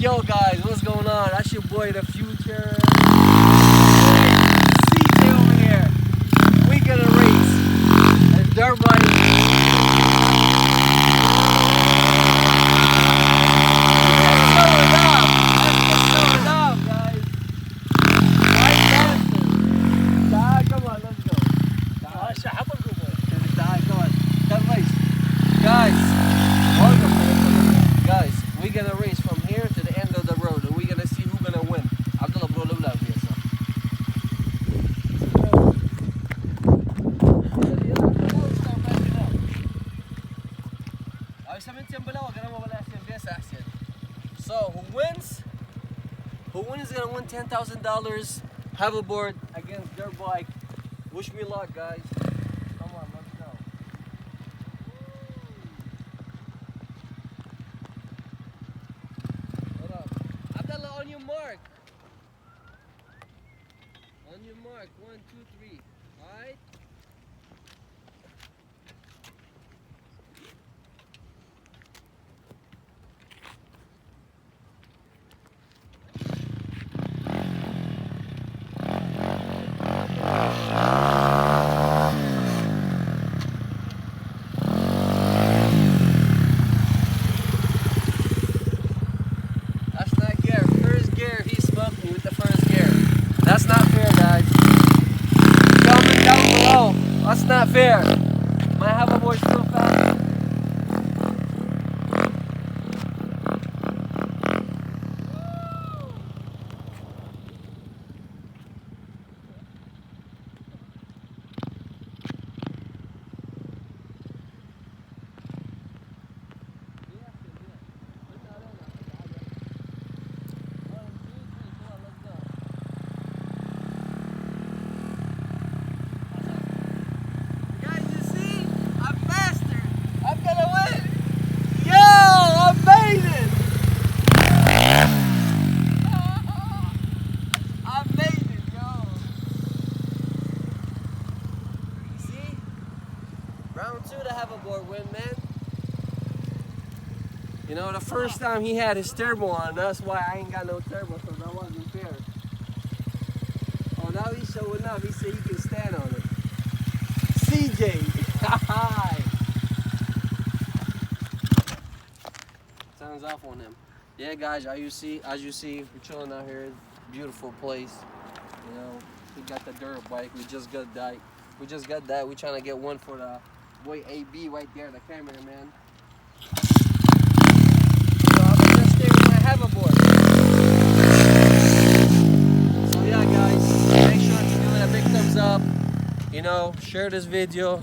Yo guys, what's going on? That's your boy the future. CJ over here. We gonna race a dirt bike. Guys, welcome. Guys, we're gonna race from here to the end of the road and we're gonna see who's gonna win. Abdullah bro, look at this. So who wins? Who wins is gonna win $10,000 hoverboard against dirt bike. Wish me luck, guys. Come on, let's go. On your mark. On your mark. 1, 2, 3. Alright? That's not fair, guys. Comment down below. That's not fair. My hoverboard's so fast. Round 2 to hoverboard win, man. You know, the first time he had his turbo on, that's why I ain't got no turbo, so that wasn't fair. Oh, now he's showing up. He said he can stand on it. CJ. Sounds off on him. Yeah, guys, as you see, we're chilling out here. Beautiful place. You know, we got the dirt bike. We just got that. We're trying to get one for the boy AB right there, the cameraman. So I'm gonna stay with my hoverboard. So yeah, guys, make sure to give it a big thumbs up. You know, share this video,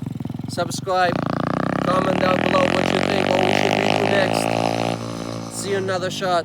subscribe, comment down below what you think, what we should do next. See you in another shot.